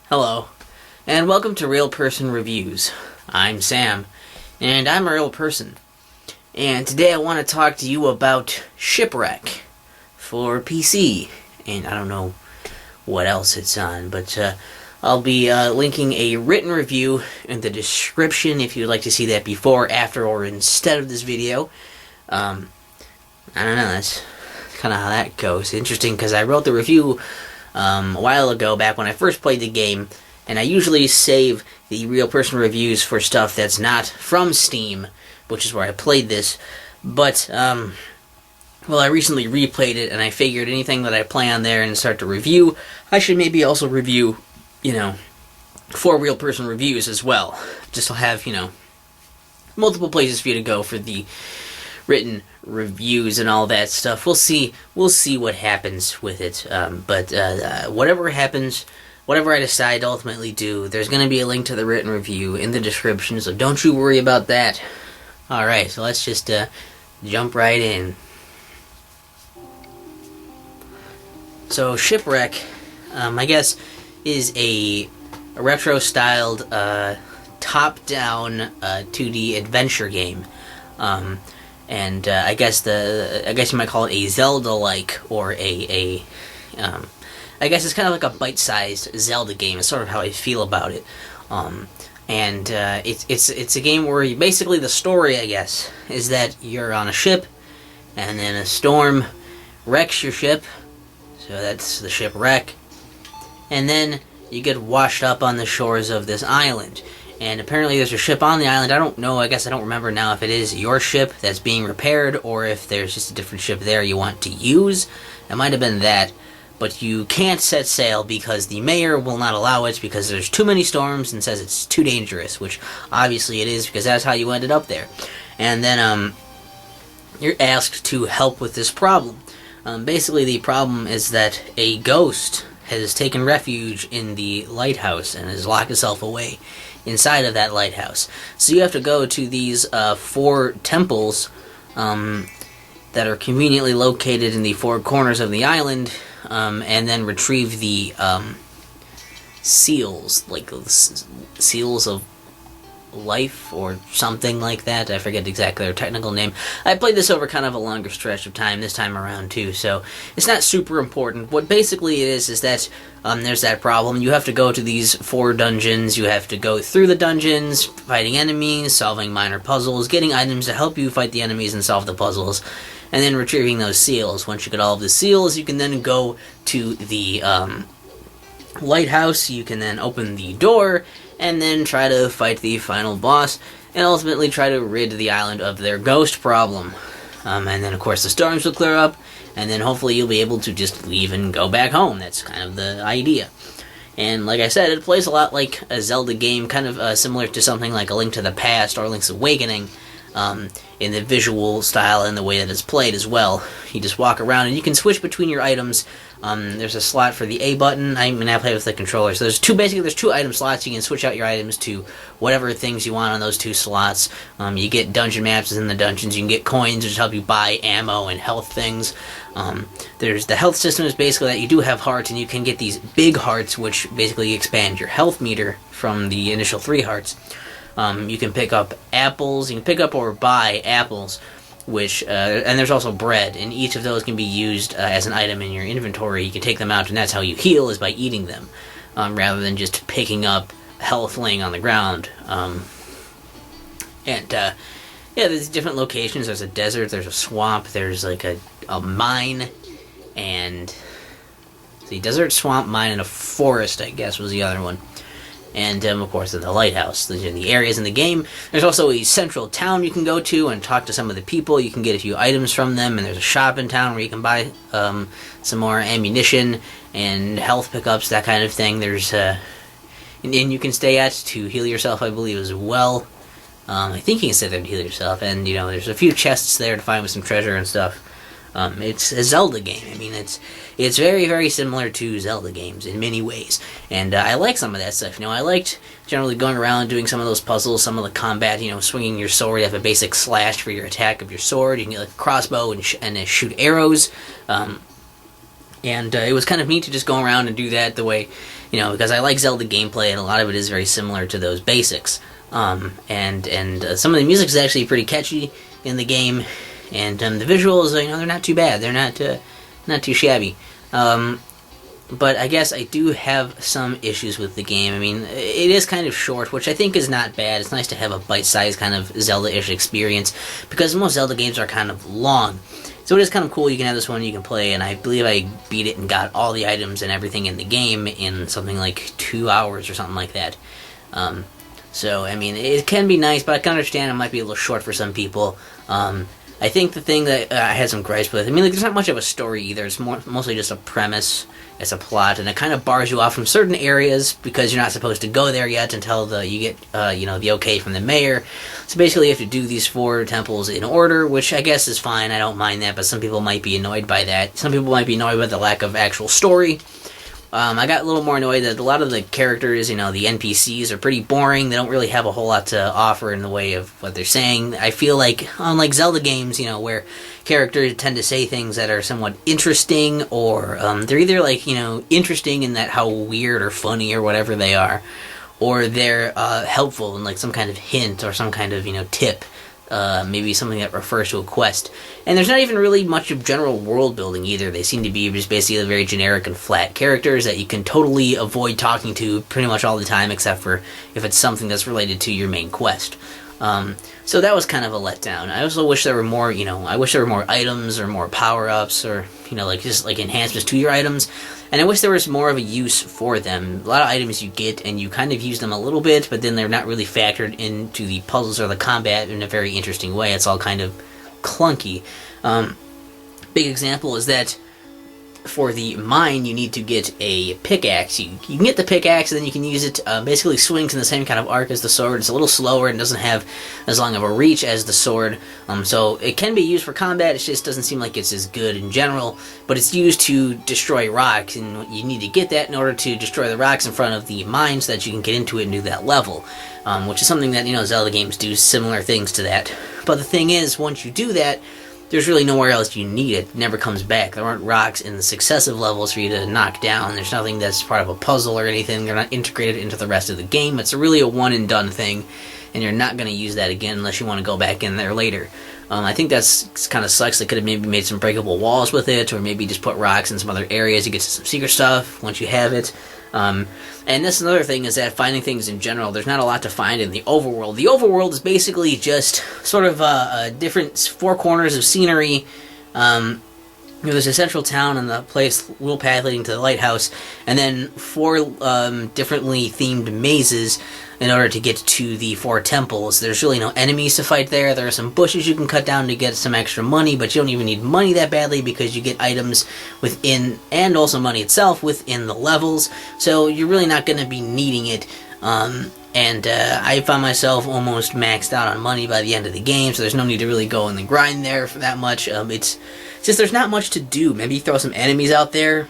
Hello, and welcome to Real Person Reviews. I'm Sam, and I'm a real person. And today I want to talk to you about Shipwreck for PC. And I don't know what else it's on, but I'll be linking a written review in the description if you'd like to see that before, after, or instead of this video. I don't know, that's kind of how that goes. Interesting, because I wrote the review a while ago, back when I first played the game, and I usually save the real person reviews for stuff that's not from Steam, which is where I played this, but, well, I recently replayed it, and I figured anything that I play on there and start to review, I should maybe also review, for real person reviews as well, just to have, multiple places for you to go for the written reviews and all that stuff. We'll see what happens with it. But whatever happens, whatever I decide to ultimately do, there's going to be a link to the written review in the description, so don't you worry about that. Alright, so let's just jump right in. So Shipwreck, I guess, is a retro-styled top-down 2D adventure game. And I guess you might call it a Zelda-like, or I guess it's kind of like a bite-sized Zelda game. It's sort of how I feel about it. And it's a game where basically the story, I guess, is that you're on a ship, and then a storm wrecks your ship, so that's the shipwreck, and then you get washed up on the shores of this island. And apparently there's a ship on the island. I don't know, I guess I don't remember now if it is your ship that's being repaired or if there's just a different ship there you want to use. It might have been that. But you can't set sail because the mayor will not allow it because there's too many storms and says it's too dangerous, which obviously it is because that's how you ended up there. And then you're asked to help with this problem. Basically the problem is that a ghost has taken refuge in the lighthouse and has locked itself away inside of that lighthouse. So you have to go to these 4 temples that are conveniently located in the 4 corners of the island, and then retrieve the seals, like seals of life or something like that. I forget exactly their technical name. I played this over kind of a longer stretch of time this time around too, so it's not super important. What basically it is that there's that problem. You have to go to these 4 dungeons. You have to go through the dungeons, fighting enemies, solving minor puzzles, getting items to help you fight the enemies and solve the puzzles, and then retrieving those seals. Once you get all of the seals, you can then go to the lighthouse. You can then open the door and then try to fight the final boss, and ultimately try to rid the island of their ghost problem. And then, of course, the storms will clear up, and then hopefully you'll be able to just leave and go back home. That's kind of the idea. And like I said, it plays a lot like a Zelda game, kind of similar to something like A Link to the Past or Link's Awakening, in the visual style and the way that it's played as well. You just walk around, and you can switch between your items. There's a slot for the A button. I play with the controller. So there's 2 item slots. You can switch out your items to whatever things you want on those 2 slots. You get dungeon maps in the dungeons. You can get coins, which help you buy ammo and health things. There's the health system is basically that you do have hearts, and you can get these big hearts, which basically expand your health meter from the initial 3 hearts. You can pick up apples. You can pick up or buy apples, which and there's also bread, and each of those can be used as an item in your inventory. You can take them out, and that's how you heal, is by eating them, rather than just picking up health laying on the ground. Yeah, there's different locations. There's a desert, there's a swamp, there's like a mine, and the desert, swamp, mine, and a forest, I guess, was the other one. And, of course, the lighthouse. Those are the areas in the game. There's also a central town you can go to and talk to some of the people. You can get a few items from them, and there's a shop in town where you can buy some more ammunition and health pickups, that kind of thing. There's an inn you can stay at to heal yourself, I believe, as well. I think you can stay there to heal yourself. And, there's a few chests there to find with some treasure and stuff. It's a Zelda game. It's very, very similar to Zelda games in many ways, and I like some of that stuff. I liked generally going around and doing some of those puzzles, some of the combat. Swinging your sword, you have a basic slash for your attack of your sword. You can get like a crossbow and shoot arrows. And it was kind of neat to just go around and do that the way because I like Zelda gameplay, and a lot of it is very similar to those basics. And some of the music is actually pretty catchy in the game, and the visuals, they're not too bad. They're not too shabby. But I guess I do have some issues with the game. I mean, it is kind of short, which I think is not bad. It's nice to have a bite-sized kind of Zelda-ish experience, because most Zelda games are kind of long. So it is kind of cool. You can have this one you can play, and I believe I beat it and got all the items and everything in the game in something like 2 hours or something like that. So, I mean, it can be nice, but I can understand it might be a little short for some people. I think the thing that I had some gripes with, I mean, there's not much of a story either. It's mostly just a premise. It's a plot, and it kind of bars you off from certain areas because you're not supposed to go there yet until you get, the okay from the mayor. So basically, you have to do these 4 temples in order, which I guess is fine. I don't mind that, but some people might be annoyed by that. Some people might be annoyed by the lack of actual story. I got a little more annoyed that a lot of the characters, the NPCs, are pretty boring. They don't really have a whole lot to offer in the way of what they're saying. I feel like, unlike Zelda games, where characters tend to say things that are somewhat interesting, or they're either, interesting in that how weird or funny or whatever they are, or they're helpful in, some kind of hint or some kind of, tip. Maybe something that refers to a quest. And there's not even really much of general world building either. They seem to be just basically very generic and flat characters that you can totally avoid talking to pretty much all the time, except for if it's something that's related to your main quest. So that was kind of a letdown. I also wish there were more, I wish there were more items or more power-ups or, just enhancements to your items. And I wish there was more of a use for them. A lot of items you get, and you kind of use them a little bit, but then they're not really factored into the puzzles or the combat in a very interesting way. It's all kind of clunky. Big example is that for the mine, you need to get a pickaxe. You can get the pickaxe, and then you can use it, basically swings in the same kind of arc as the sword. It's a little slower and doesn't have as long of a reach as the sword. So it can be used for combat, it just doesn't seem like it's as good in general. But it's used to destroy rocks, and you need to get that in order to destroy the rocks in front of the mine so that you can get into it and do that level. Which is something that, Zelda games do similar things to that. But the thing is, once you do that, there's really nowhere else you need it. It never comes back. There aren't rocks in the successive levels for you to knock down. There's nothing that's part of a puzzle or anything. They're not integrated into the rest of the game. It's really a one-and-done thing, and you're not going to use that again unless you want to go back in there later. I think that's kind of sucks. They could have maybe made some breakable walls with it, or maybe just put rocks in some other areas to get to some secret stuff once you have it. And that's another thing, is that finding things in general, there's not a lot to find in the overworld. The overworld is basically just sort of different 4 corners of scenery. There's a central town and the little path leading to the lighthouse, and then 4 differently themed mazes in order to get to the 4 temples. There's really no enemies to fight there. There are some bushes you can cut down to get some extra money, but you don't even need money that badly because you get items within, and also money itself, within the levels. So you're really not going to be needing it. I found myself almost maxed out on money by the end of the game, so there's no need to really go in the grind there for that much. It's just there's not much to do. Maybe throw some enemies out there.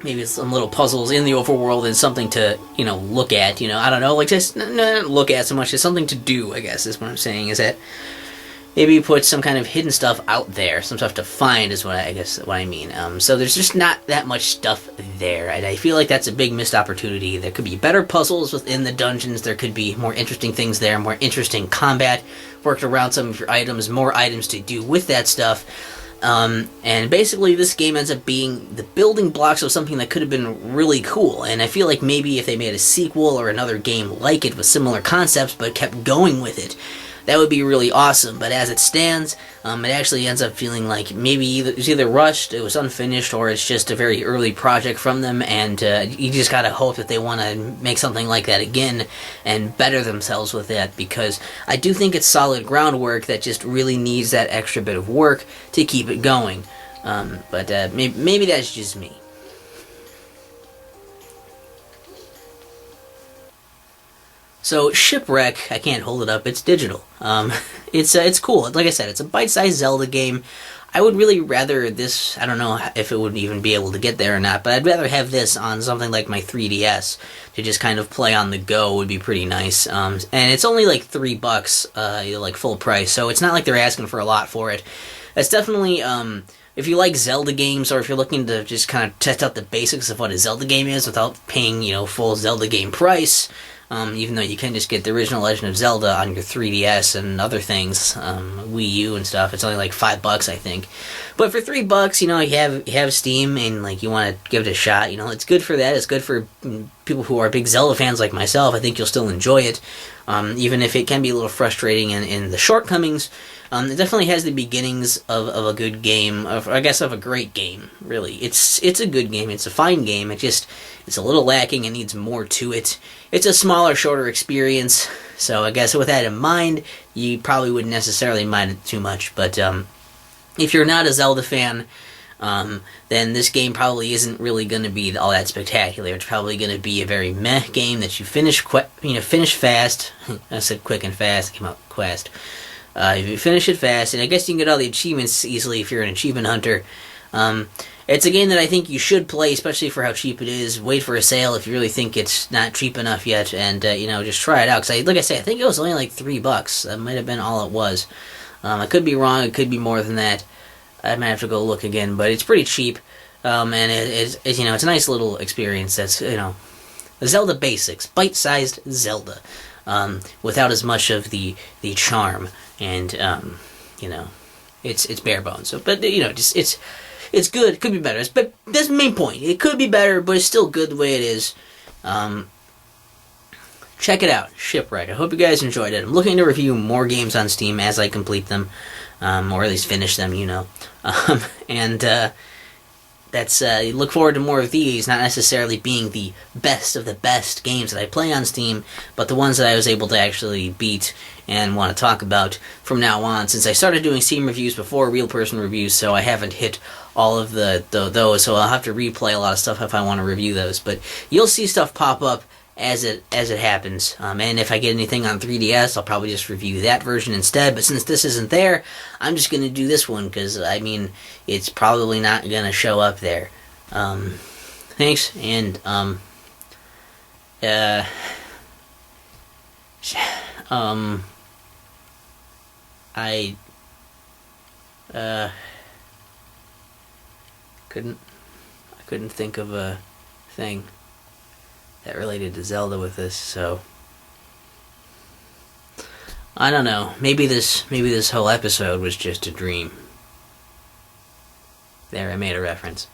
Maybe some little puzzles in the overworld and something to, look at. I don't know, just not look at so much. Just something to do, I guess, is what I'm saying. Is that maybe put some kind of hidden stuff out there, some stuff to find is what I mean. So there's just not that much stuff there, and I feel like that's a big missed opportunity. There could be better puzzles within the dungeons. There could be more interesting things there, more interesting combat worked around some of your items, more items to do with that stuff. And basically this game ends up being the building blocks of something that could have been really cool, and I feel like maybe if they made a sequel or another game like it with similar concepts but kept going with it, that would be really awesome. But as it stands, it actually ends up feeling like maybe it was either rushed, it was unfinished, or it's just a very early project from them, and you just gotta hope that they want to make something like that again and better themselves with that, because I do think it's solid groundwork that just really needs that extra bit of work to keep it going. But maybe that's just me. So Shipwreck, I can't hold it up. It's digital. It's cool. Like I said, it's a bite-sized Zelda game. I would really rather this. I don't know if it would even be able to get there or not, but I'd rather have this on something like my 3DS to just kind of play on the go. Would be pretty nice. And it's only like $3, like full price. So it's not like they're asking for a lot for it. It's definitely if you like Zelda games, or if you're looking to just kind of test out the basics of what a Zelda game is without paying, full Zelda game price, even though you can just get the original Legend of Zelda on your 3DS and other things, Wii U and stuff. It's only like $5, I think. But for $3, you have Steam, and like you want to give it a shot. It's good for that. It's good for people who are big Zelda fans like myself. I think you'll still enjoy it, even if it can be a little frustrating in the shortcomings. It definitely has the beginnings of a good game, of a great game. Really, it's a good game. It's a fine game. It's a little lacking. It needs more to it. It's a smaller, shorter experience. So I guess with that in mind, you probably wouldn't necessarily mind it too much. But if you're not a Zelda fan, then this game probably isn't really going to be all that spectacular. It's probably going to be a very meh game that you finish fast. I said quick and fast. It came out quest. If you finish it fast, and I guess you can get all the achievements easily if you're an achievement hunter. It's a game that I think you should play, especially for how cheap it is. Wait for a sale if you really think it's not cheap enough yet, and just try it out. Because like I say, I think it was only like $3. That might have been all it was. I could be wrong. It could be more than that. I might have to go look again, but it's pretty cheap. And it's a nice little experience. That's Zelda basics, bite-sized Zelda, without as much of the charm. And it's bare bones. So, but it's good. It could be better. But that's the main point. It could be better, but it's still good the way it is. Check it out, Shipwreck. I hope you guys enjoyed it. I'm looking to review more games on Steam as I complete them, or at least finish them. That's look forward to more of these, not necessarily being the best of the best games that I play on Steam, but the ones that I was able to actually beat and want to talk about from now on, since I started doing Steam reviews before real person reviews, so I haven't hit all of those, so I'll have to replay a lot of stuff if I want to review those, but you'll see stuff pop up as it happens, and if I get anything on 3DS, I'll probably just review that version instead, but since this isn't there, I'm just going to do this one, because, it's probably not going to show up there. Thanks, and, I couldn't think of a thing that related to Zelda with this, so I don't know. Maybe this whole episode was just a dream. There, I made a reference.